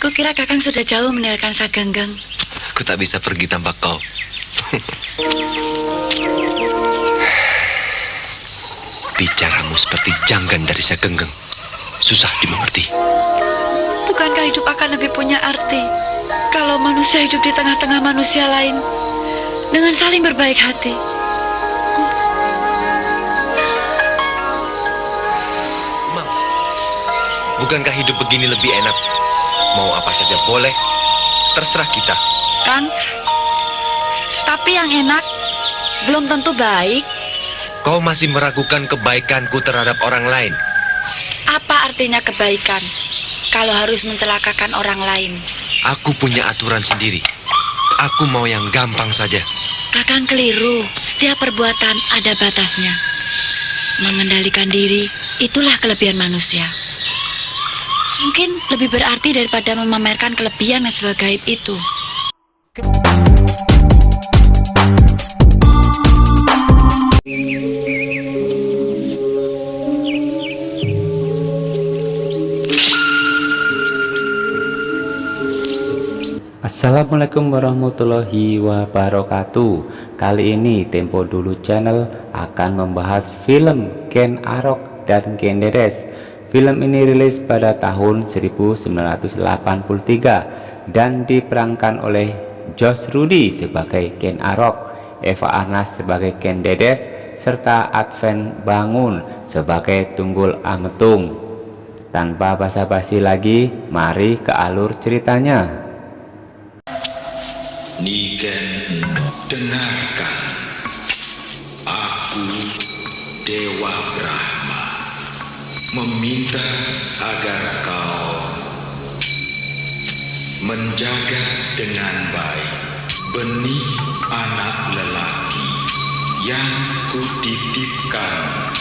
Kukira Kakang sudah jauh meninggalkan Sagenggeng. Aku tak bisa pergi tanpa kau. Bicaramu seperti janggan dari Sagenggeng. Susah dimengerti. Bukankah hidup akan lebih punya arti kalau manusia hidup di tengah-tengah manusia lain dengan saling berbaik hati? Mam, bukankah hidup begini lebih enak? Mau apa saja boleh, terserah kita. Kang, tapi yang enak belum tentu baik. Kau masih meragukan kebaikanku terhadap orang lain. Apa artinya kebaikan kalau harus mencelakakan orang lain? Aku punya aturan sendiri. Aku mau yang gampang saja. Kakang keliru. Setiap perbuatan ada batasnya. Mengendalikan diri, itulah kelebihan manusia. Mungkin lebih berarti daripada memamerkan kelebihan yang sebagai itu. Assalamualaikum warahmatullahi wabarakatuh. Kali ini Tempo Dulu Channel akan membahas film Ken Arok dan Ken Dedes. Film ini rilis pada tahun 1983 dan diperankan oleh Josh Rudy sebagai Ken Arok, Eva Arnaz sebagai Ken Dedes, serta Adven Bangun sebagai Tunggul Ametung. Tanpa basa-basi lagi, mari ke alur ceritanya. Niken, dengarkan. Aku, Dewa Brahma, meminta agar kau menjaga dengan baik benih anak lelaki yang kutitipkan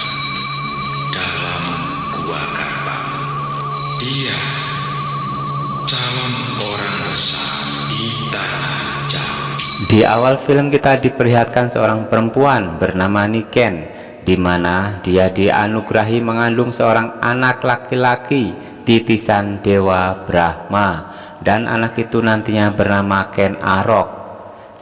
dalam gua Garbang. Dia calon orang besar di tanah Jawa. Di awal film kita diperlihatkan seorang perempuan bernama Niken, di mana dia dianugerahi mengandung seorang anak laki-laki titisan Dewa Brahma, dan anak itu nantinya bernama Ken Arok.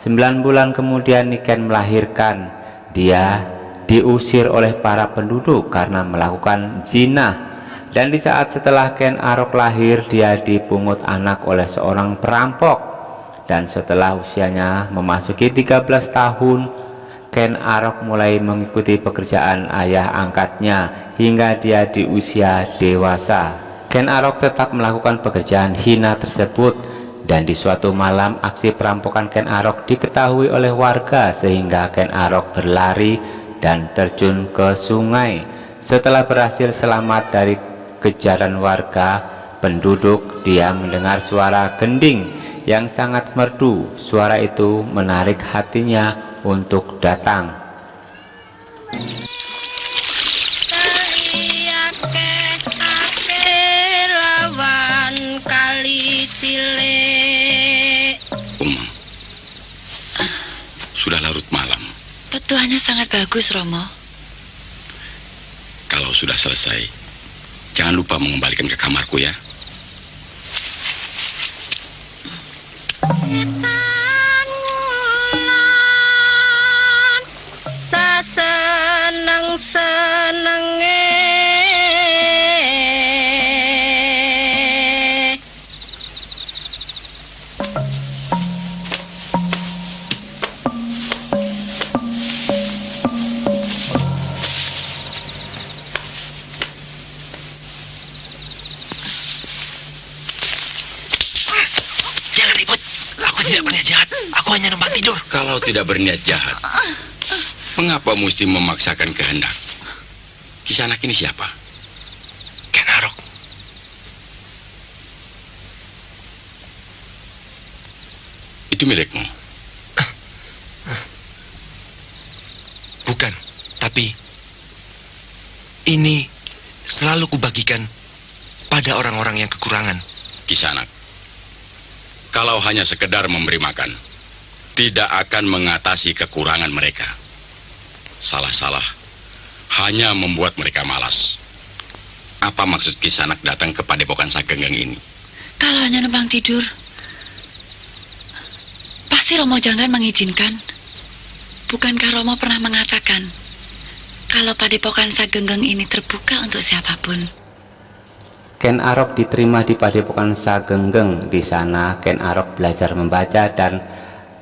9 bulan kemudian Niken melahirkan. Dia diusir oleh para penduduk karena melakukan zina. Dan di saat setelah Ken Arok lahir, dia dipungut anak oleh seorang perampok. Dan setelah usianya memasuki 13 tahun, Ken Arok mulai mengikuti pekerjaan ayah angkatnya hingga dia di usia dewasa. Ken Arok tetap melakukan pekerjaan hina tersebut, dan di suatu malam aksi perampokan Ken Arok diketahui oleh warga sehingga Ken Arok berlari dan terjun ke sungai. Setelah berhasil selamat dari kejaran warga penduduk, dia mendengar suara gending yang sangat merdu. Suara itu menarik hatinya untuk datang. Sudah larut malam. Petuahnya sangat bagus, Romo. Kalau sudah selesai, jangan lupa mengembalikan ke kamarku ya. Seneng-senenge Jangan ribut. Aku tidak berniat jahat. Aku hanya numpang tidur. Kalau tidak berniat jahat, mengapa mesti memaksakan kehendak? Kisanak ini siapa? Ken Arok. Itu milikmu? Bukan, tapi ini selalu kubagikan pada orang-orang yang kekurangan. Kisanak, kalau hanya sekedar memberi makan, tidak akan mengatasi kekurangan mereka. Salah-salah hanya membuat mereka malas. Apa maksud Kisanak datang ke Padepokan Sagenggeng ini? Kalau hanya numpang tidur, pasti Romo Janggan mengizinkan. Bukankah Romo pernah mengatakan kalau Padepokan Sagenggeng ini terbuka untuk siapapun? Ken Arok diterima di Padepokan Sagenggeng. Di sana Ken Arok belajar membaca dan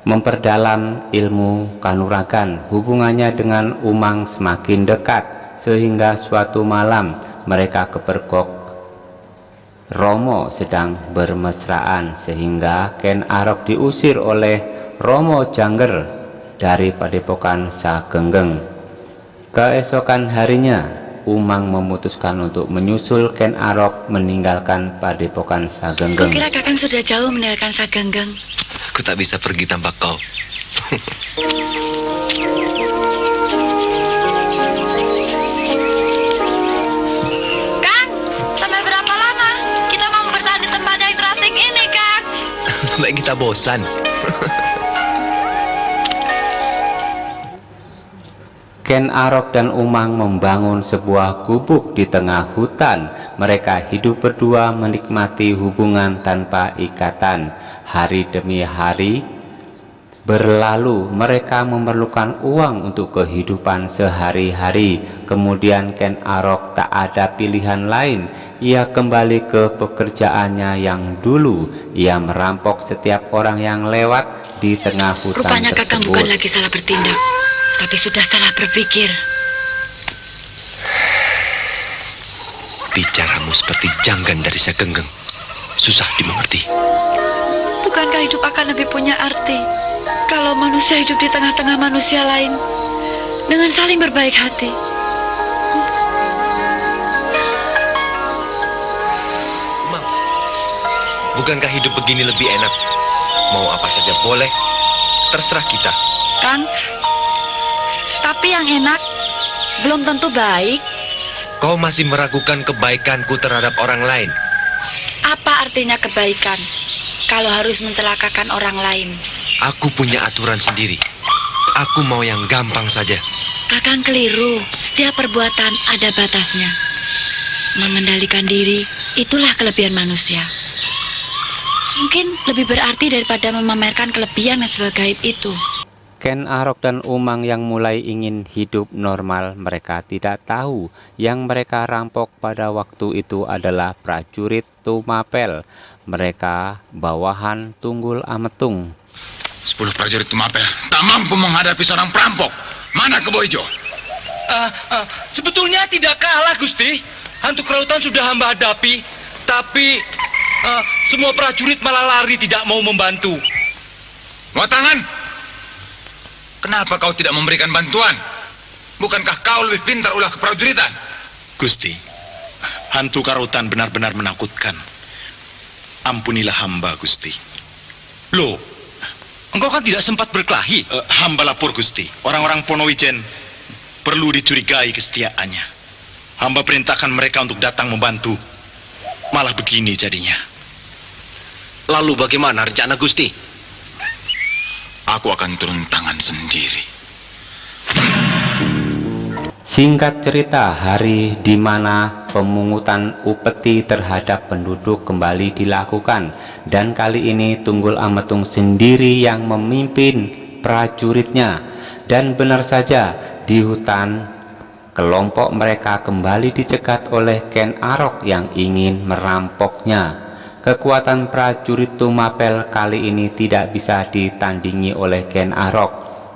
memperdalam ilmu kanuragan. Hubungannya dengan Umang semakin dekat, sehingga suatu malam mereka kepergok Romo sedang bermesraan, sehingga Ken Arok diusir oleh Romo Jangger dari Padepokan Sagenggeng. Keesokan harinya Umang memutuskan untuk menyusul Ken Arok meninggalkan Padepokan Sagenggeng. Kukira Kakang sudah jauh meninggalkan Sagenggeng. Aku tak bisa pergi tanpa kau. Kang, sampai berapa lama kita mau bertahan di tempat yang terasing ini, Kang? Sampai kita bosan. Ken Arok dan Umang membangun sebuah gubuk di tengah hutan. Mereka hidup berdua menikmati hubungan tanpa ikatan. Hari demi hari berlalu, mereka memerlukan uang untuk kehidupan sehari-hari. Kemudian Ken Arok tak ada pilihan lain. Ia kembali ke pekerjaannya yang dulu. Ia merampok setiap orang yang lewat di tengah hutan Rupanya tersebut. Kakang bukan lagi salah bertindak, tapi sudah salah berpikir. Bicaramu seperti Janggan dari Sagenggeng. Susah dimengerti. Bukankah hidup akan lebih punya arti kalau manusia hidup di tengah-tengah manusia lain dengan saling berbaik hati? Umang, bukankah hidup begini lebih enak? Mau apa saja boleh, terserah kita. Kang, tapi yang enak belum tentu baik. Kau masih meragukan kebaikanku terhadap orang lain. Apa artinya kebaikan kalau harus mencelakakan orang lain? Aku punya aturan sendiri. Aku mau yang gampang saja. Kakang keliru. Setiap perbuatan ada batasnya. Mengendalikan diri, itulah kelebihan manusia. Mungkin lebih berarti daripada memamerkan kelebihan yang sebagai itu. Ken Arok dan Umang yang mulai ingin hidup normal, mereka tidak tahu yang mereka rampok pada waktu itu adalah prajurit Tumapel. Mereka bawahan Tunggul Ametung. 10 prajurit Tumapel tak mampu menghadapi seorang perampok. Mana Kebo Ijo? Sebetulnya tidak kalah, Gusti. Hantu kerautan sudah hamba hadapi, tapi semua prajurit malah lari tidak mau membantu. Buat tangan. Kenapa kau tidak memberikan bantuan? Bukankah kau lebih pintar ulah keprajuritan? Gusti, hantu karutan benar-benar menakutkan. Ampunilah hamba, Gusti. Loh, engkau kan tidak sempat berkelahi. Hamba lapor, Gusti. Orang-orang Ponowijen perlu dicurigai kesetiaannya. Hamba perintahkan mereka untuk datang membantu. Malah begini jadinya. Lalu bagaimana rencana Gusti? Aku akan turun tangan sendiri. Singkat cerita, hari di mana pemungutan upeti terhadap penduduk kembali dilakukan, dan kali ini Tunggul Ametung sendiri yang memimpin prajuritnya. Dan benar saja, di hutan kelompok mereka kembali dicegat oleh Ken Arok yang ingin merampoknya. Kekuatan prajurit Tumapel kali ini tidak bisa ditandingi oleh Ken Arok.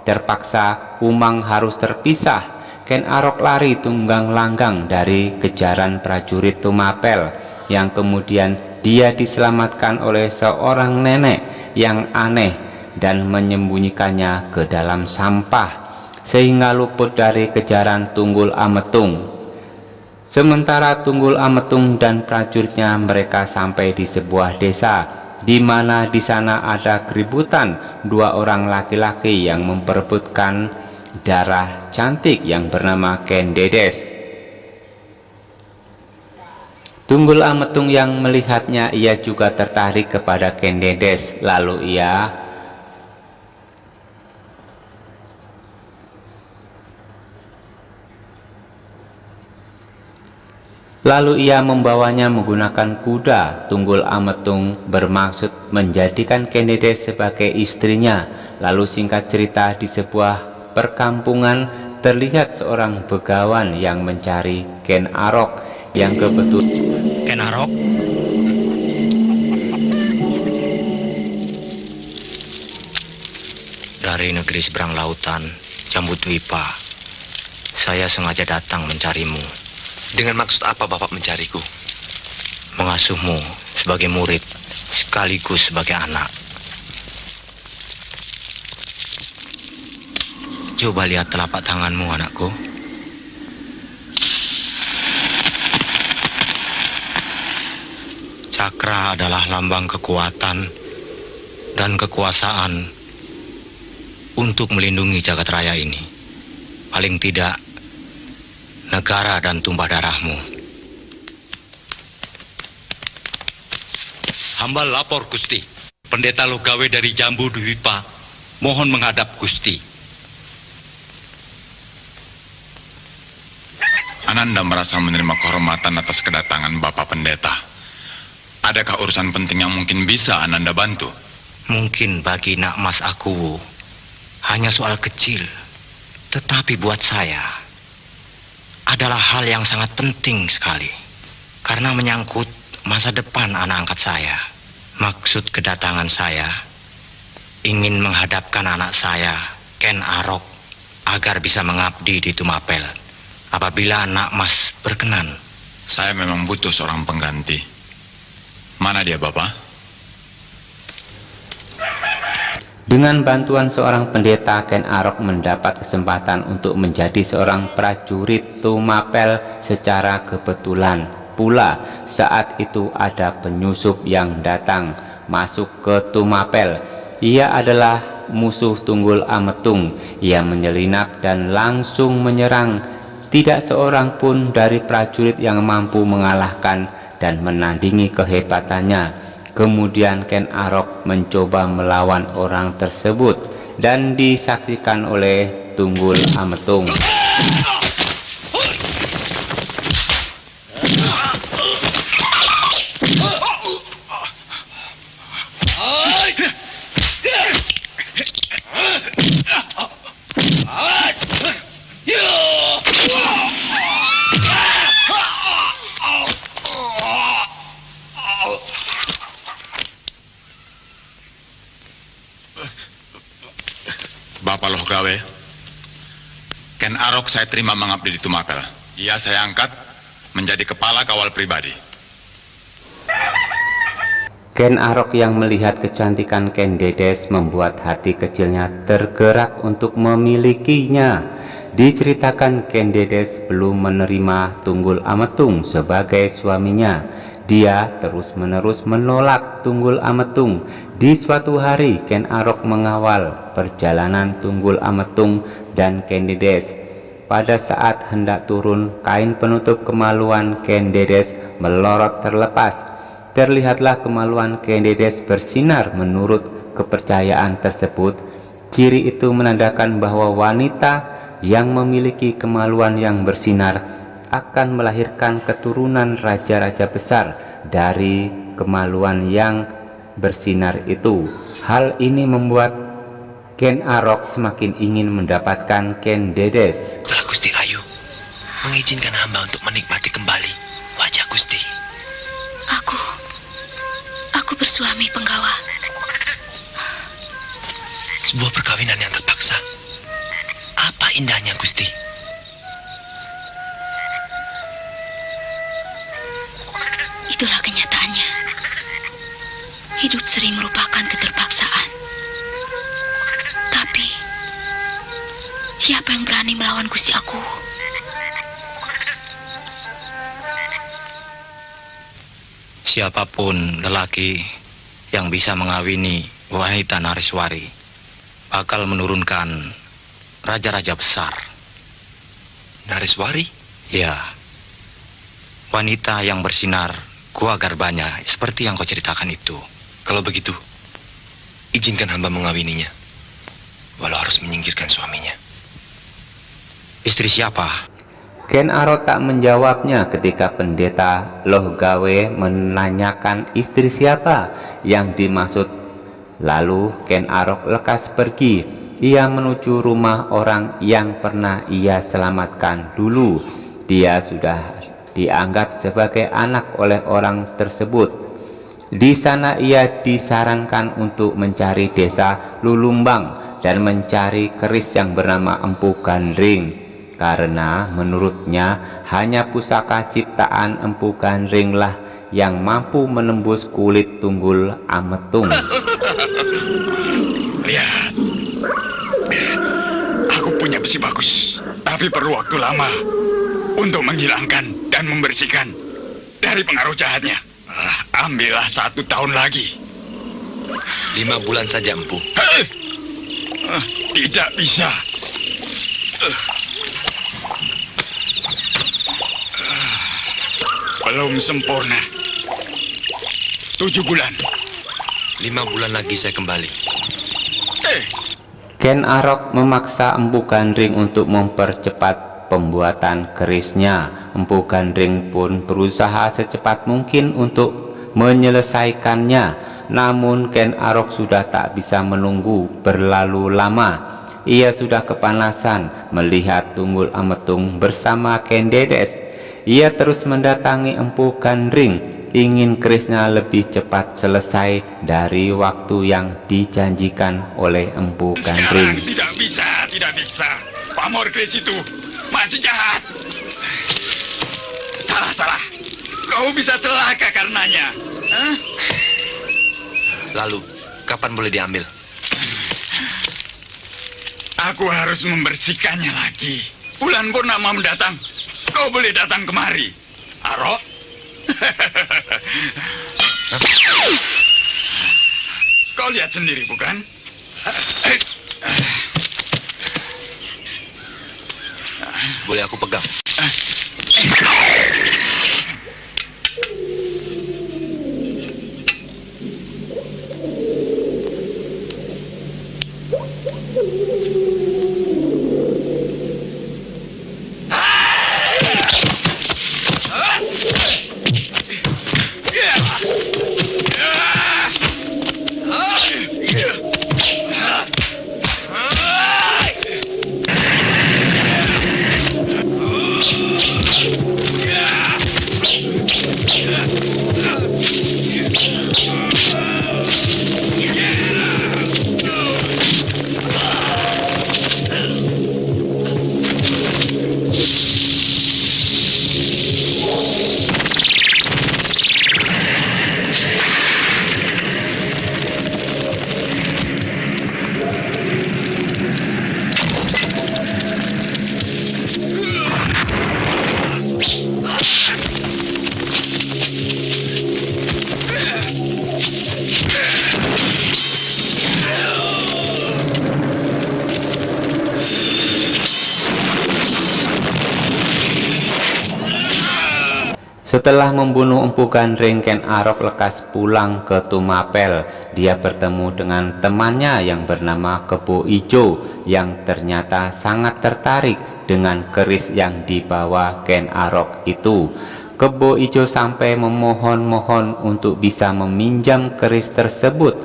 Terpaksa Umang harus terpisah. Ken Arok lari tunggang langgang dari kejaran prajurit Tumapel, yang kemudian dia diselamatkan oleh seorang nenek yang aneh dan menyembunyikannya ke dalam sampah, sehingga luput dari kejaran Tunggul Ametung. Sementara Tunggul Ametung dan prajuritnya mereka sampai di sebuah desa, di mana di sana ada keributan 2 orang laki-laki yang memperebutkan darah cantik yang bernama Ken Dedes. Tunggul Ametung yang melihatnya, ia juga tertarik kepada Ken Dedes. Lalu ia Lalu ia membawanya menggunakan kuda Tunggul Ametung bermaksud menjadikan Kendedes sebagai istrinya. Lalu singkat cerita, di sebuah perkampungan terlihat seorang begawan yang mencari Ken Arok yang kebetulan. Ken Arok? Dari negeri seberang lautan, Jambudwipa, saya sengaja datang mencarimu. Dengan maksud apa Bapak mencariku? Mengasuhmu sebagai murid sekaligus sebagai anak. Coba lihat telapak tanganmu, anakku. Cakra adalah lambang kekuatan dan kekuasaan untuk melindungi jagat raya ini. Paling tidak, negara dan tumpah darahmu. Hamba lapor, Gusti. Pendeta Logawe dari Jambudwipa mohon menghadap Gusti. Ananda merasa menerima kehormatan atas kedatangan Bapak Pendeta. Adakah urusan penting yang mungkin bisa Ananda bantu? Mungkin bagi Nak Mas Akuwu hanya soal kecil, tetapi buat saya adalah hal yang sangat penting sekali, karena menyangkut masa depan anak angkat saya. Maksud kedatangan saya ingin menghadapkan anak saya, Ken Arok, agar bisa mengabdi di Tumapel apabila Nak Mas berkenan. Saya memang butuh seorang pengganti. Mana dia, Bapak? Dengan bantuan seorang pendeta, Ken Arok mendapat kesempatan untuk menjadi seorang prajurit Tumapel secara kebetulan. Pula saat itu ada penyusup yang datang masuk ke Tumapel. Ia adalah musuh Tunggul Ametung. Ia menyelinap dan langsung menyerang. Tidak seorang pun dari prajurit yang mampu mengalahkan dan menandingi kehebatannya. Kemudian Ken Arok mencoba melawan orang tersebut dan disaksikan oleh Tunggul Ametung. Bapak Logawe, Ken Arok saya terima mengabdi di Tumapel. Ia saya angkat menjadi kepala kawal pribadi. Ken Arok yang melihat kecantikan Kendedes membuat hati kecilnya tergerak untuk memilikinya. Diceritakan Kendedes belum menerima Tunggul Ametung sebagai suaminya. Dia terus-menerus menolak Tunggul Ametung. Di suatu hari Ken Arok mengawal perjalanan Tunggul Ametung dan Kendedes. Pada saat hendak turun, kain penutup kemaluan Kendedes melorot terlepas. Terlihatlah kemaluan Kendedes bersinar. Menurut kepercayaan tersebut, ciri itu menandakan bahwa wanita yang memiliki kemaluan yang bersinar akan melahirkan keturunan raja-raja besar dari kemaluan yang bersinar itu. Hal ini membuat Ken Arok semakin ingin mendapatkan Kendedes. Setelah Gusti Ayu mengizinkan hamba untuk menikmati kembali wajah Gusti. Aku bersuami penggawa. Sebuah perkawinan yang terpaksa. Apa indahnya, Gusti? Itulah kenyataannya. Hidup sering merupakan keterpaksaan. Tapi siapa yang berani melawan Gusti aku? Siapapun lelaki yang bisa mengawini wanita Nareswari bakal menurunkan raja-raja besar. Nareswari? Ya, wanita yang bersinar gua garbanya seperti yang kau ceritakan itu. Kalau begitu, izinkan hamba mengawininya, walau harus menyingkirkan suaminya. Istri siapa? Ken Arok tak menjawabnya ketika pendeta Loh Gawe menanyakan istri siapa yang dimaksud. Lalu Ken Arok lekas pergi. Ia menuju rumah orang yang pernah ia selamatkan dulu. Dia sudah dianggap sebagai anak oleh orang tersebut. Di sana ia disarankan untuk mencari desa Lulumbang dan mencari keris yang bernama Empu Gandring. Karena menurutnya hanya pusaka ciptaan Empu Gandring lah yang mampu menembus kulit Tunggul Ametung. Lihat, aku punya besi bagus, tapi perlu waktu lama untuk menghilangkan dan membersihkan dari pengaruh jahatnya. Ambillah 1 tahun lagi. 5 bulan saja, Empu. Tidak bisa. Belum sempurna. 7 bulan. 5 bulan lagi saya kembali. Ken Arok memaksa Empu Gandring untuk mempercepat pembuatan kerisnya. Empu Gandring pun berusaha secepat mungkin untuk menyelesaikannya. Namun Ken Arok sudah tak bisa menunggu berlalu lama. Ia sudah kepanasan melihat Tunggul Ametung bersama Ken Dedes. Ia terus mendatangi Empu Gandring, ingin kerisnya lebih cepat selesai dari waktu yang dijanjikan oleh Empu Gandring. Sekarang tidak bisa. Pamor keris itu masih jahat. Salah. Kau bisa celaka karenanya. Lalu, kapan boleh diambil? Aku harus membersihkannya lagi. Bulan purnama mendatang, kau boleh datang kemari. Arok? Kau lihat sendiri, bukan? Boleh aku pegang? Setelah membunuh Empu Gandring, Ken Arok lekas pulang ke Tumapel. Dia bertemu dengan temannya yang bernama Kebo Ijo yang ternyata sangat tertarik dengan keris yang dibawa Ken Arok itu. Kebo Ijo sampai memohon-mohon untuk bisa meminjam keris tersebut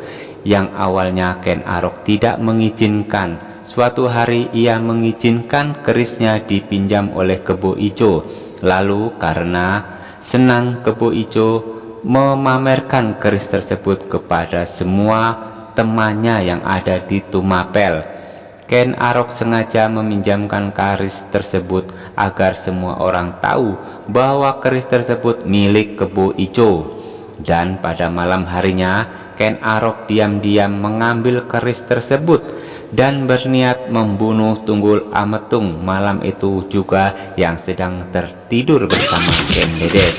yang awalnya Ken Arok tidak mengizinkan. Suatu hari ia mengizinkan kerisnya dipinjam oleh Kebo Ijo. Lalu karena senang, Kebo Ijo memamerkan keris tersebut kepada semua temannya yang ada di Tumapel. Ken Arok sengaja meminjamkan keris tersebut agar semua orang tahu bahwa keris tersebut milik Kebo Ijo. Dan pada malam harinya, Ken Arok diam-diam mengambil keris tersebut dan berniat membunuh Tunggul Ametung malam itu juga yang sedang tertidur bersama Ken Dedes.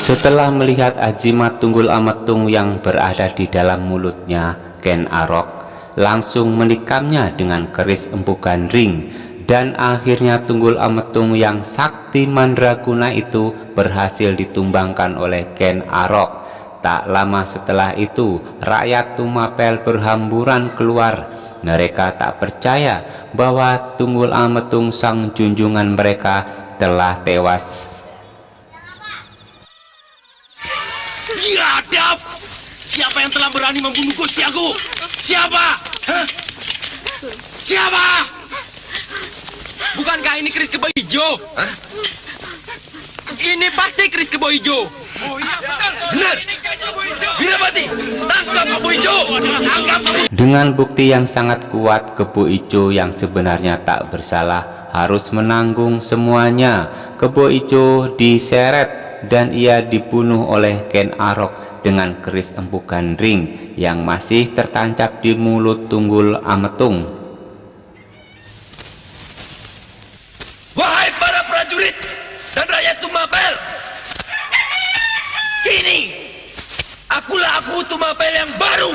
Setelah melihat ajimat Tunggul Ametung yang berada di dalam mulutnya, Ken Arok langsung menikamnya dengan keris Empu Gandring, dan akhirnya Tunggul Ametung yang sakti mandraguna itu berhasil ditumbangkan oleh Ken Arok. Tak lama setelah itu, rakyat Tumapel berhamburan keluar. Mereka tak percaya bahwa Tunggul Ametung sang junjungan mereka telah tewas. Biadab! Siapa yang telah berani membunuh Gusti Aku? Siapa? Hah? Siapa? Bukankah ini keris kebo hijau? Hah? Ini pasti keris kebo hijau. Oh iya, benar. Wirapati, tangkap kebo hijau. Tangkap kebo. Dengan bukti yang sangat kuat, Kebo Ijo yang sebenarnya tak bersalah harus menanggung semuanya. Kebo Ijo diseret dan ia dibunuh oleh Ken Arok dengan keris Empu Gandring yang masih tertancap di mulut Tunggul Ametung. Wahai para prajurit dan rakyat Tumapel, kini akulah Aku Tumapel yang baru.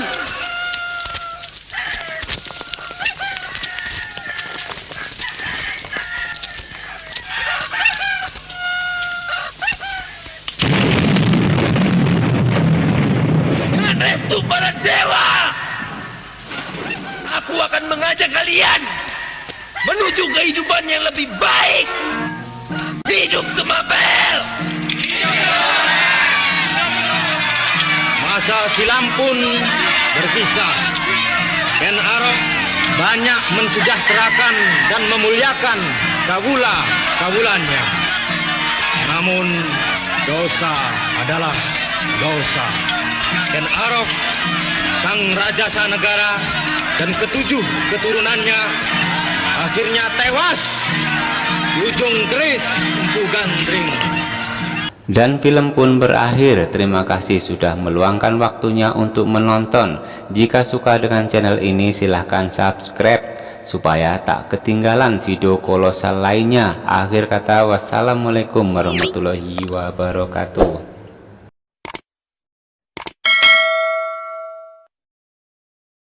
Dengan restu para dewa, aku akan mengajak kalian menuju kehidupan yang lebih baik. Hidup Tumapel! Masa silam pun berkisah. Ken Arok banyak mensejahterakan dan memuliakan kawula-kawulanya. Namun dosa adalah dosa. Ken Arok, sang raja sanegara dan ketujuh keturunannya akhirnya tewas di ujung keris Empu Gandring. Dan film pun berakhir. Terima kasih sudah meluangkan waktunya untuk menonton. Jika suka dengan channel ini, silahkan subscribe supaya tak ketinggalan video kolosal lainnya. Akhir kata, wassalamualaikum warahmatullahi wabarakatuh.